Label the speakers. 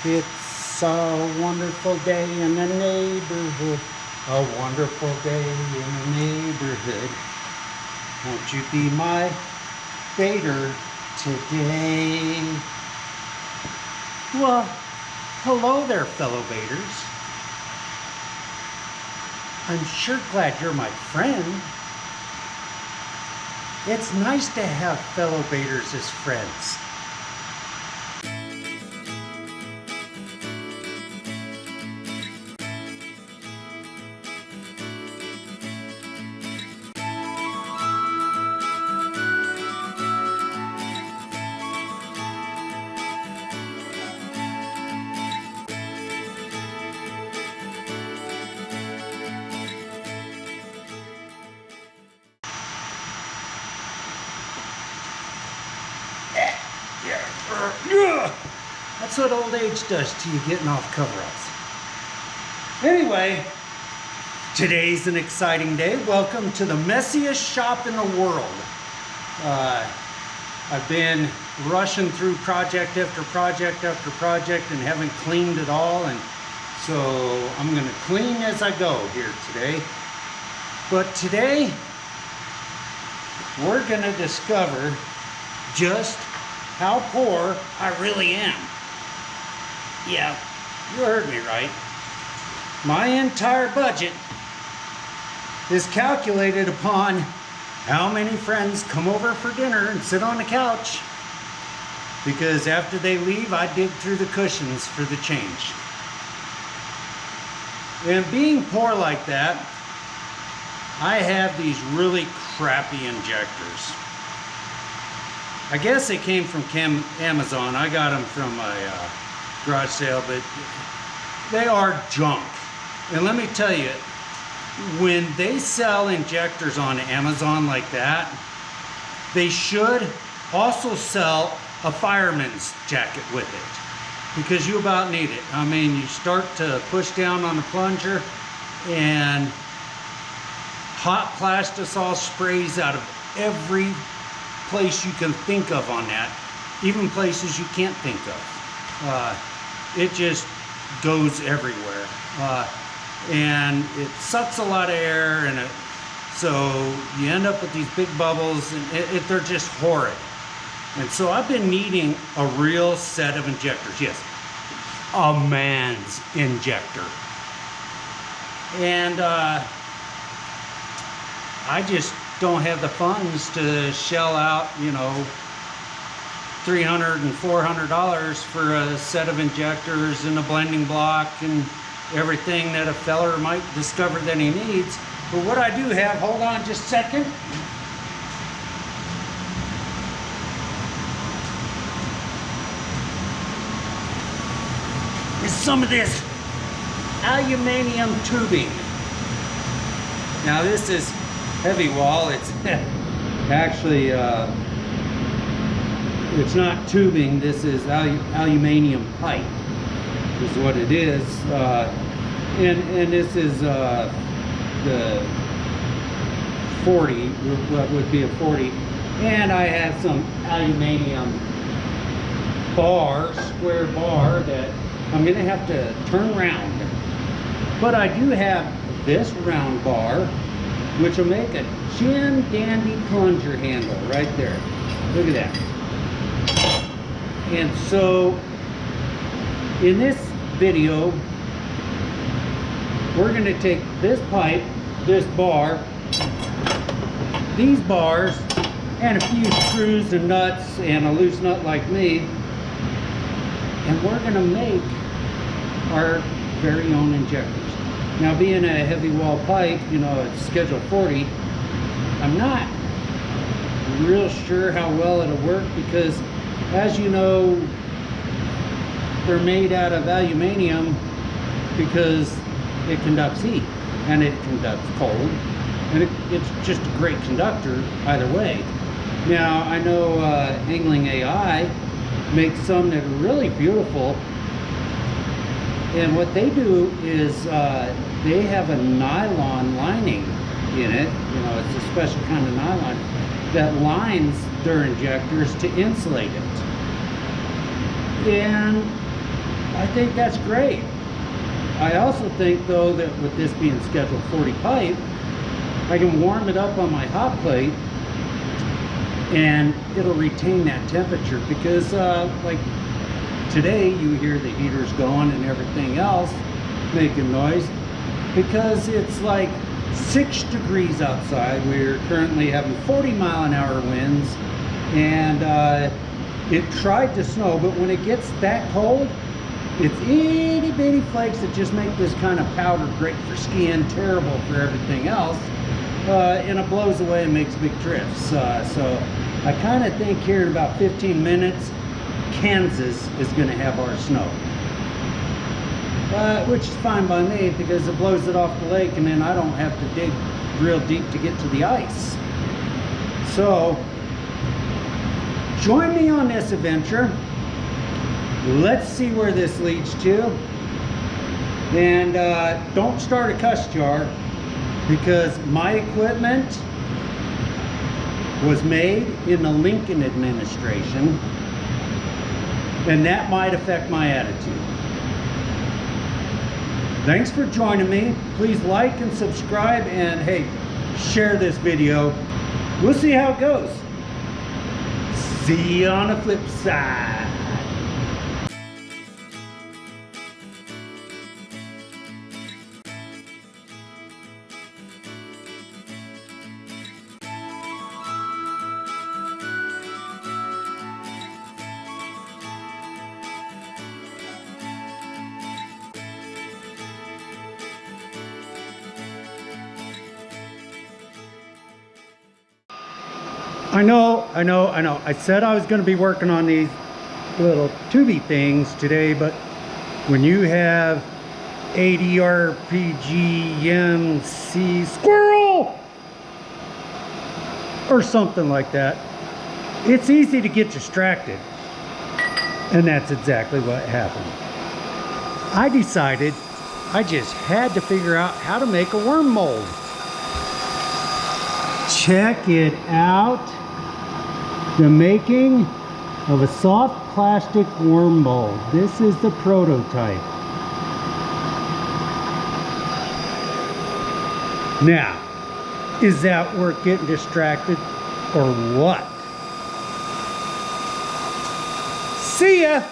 Speaker 1: It's a wonderful day in the neighborhood. A wonderful day in the neighborhood. Won't you be my baiter today? Well, hello there, fellow baiters. I'm sure glad you're my friend. It's nice to have fellow baiters as friends. That's what old age does to you, getting off coveralls. Anyway, today's an exciting day. Welcome to the messiest shop in the world. I've been rushing through project after project after project and haven't cleaned it all, and so I'm gonna clean as I go here today. But today, we're gonna discover just how poor I really am. Yeah, you heard me right. My entire budget is calculated upon how many friends come over for dinner and sit on the couch, because after they leave, I dig through the cushions for the change. And being poor like that, I have these really crappy injectors. I guess they came from Amazon. I got them from a garage sale, but they are junk. And let me tell you, when they sell injectors on Amazon like that, they should also sell a fireman's jacket with it, because you about need it. I mean, you start to push down on the plunger and hot plastisol sprays out of every place you can think of on that, even places you can't think of. It just goes everywhere, and it sucks a lot of air, and so you end up with these big bubbles, and they're just horrid. And so I've been needing a real set of injectors. Yes, a man's injector. And I just don't have the funds to shell out, you know, $300 and $400 for a set of injectors and a blending block and everything that a feller might discover that he needs. But what I do have, hold on just a second. Is some of this aluminum tubing. Now this is heavy wall. It's actually it's not tubing. This is aluminum pipe is what it is, and this is the 40, what would be a 40, and I have some aluminum bar, square bar, that I'm gonna have to turn round. But I do have this round bar, which will make a Jim Dandy plunger handle right there. Look at that. And so in this video, we're going to take this pipe, this bar, these bars, and a few screws and nuts and a loose nut like me, and we're going to make our very own injectors. Now, being a heavy wall pipe, you know, it's schedule 40, I'm not real sure how well it'll work, because as you know, they're made out of aluminum because it conducts heat and it conducts cold, and it's just a great conductor either way. Now, I know Angling AI makes some that are really beautiful, and what they do is they have a nylon lining in it. You know, it's a special kind of nylon that lines their injectors to insulate it. And I think that's great. I also think though that with this being Schedule 40 pipe, I can warm it up on my hot plate and it'll retain that temperature, because like today you hear the heaters going and everything else making noise because it's like 6 degrees outside. We're currently having 40-mile-an-hour winds, and it tried to snow, but when it gets that cold, it's itty bitty flakes that just make this kind of powder great for skiing, terrible for everything else, and it blows away and makes big drifts. So I kind of think here in about 15 minutes, Kansas is going to have our snow. Which is fine by me because it blows it off the lake and then I don't have to dig real deep to get to the ice. So join me on this adventure. Let's see where this leads to. And don't start a cuss jar, because my equipment was made in the Lincoln administration, and that might affect my attitude. Thanks for joining me. Please like and subscribe, and hey, share this video. We'll see how it goes. See you on the flip side. I know. I said I was going to be working on these little tubey things today, but when you have 80 RPG MC squirrel or something like that, it's easy to get distracted. And that's exactly what happened. I decided I just had to figure out how to make a worm mold. Check it out. The making of a soft plastic worm mold. This is the prototype. Now, is that worth getting distracted or what? See ya!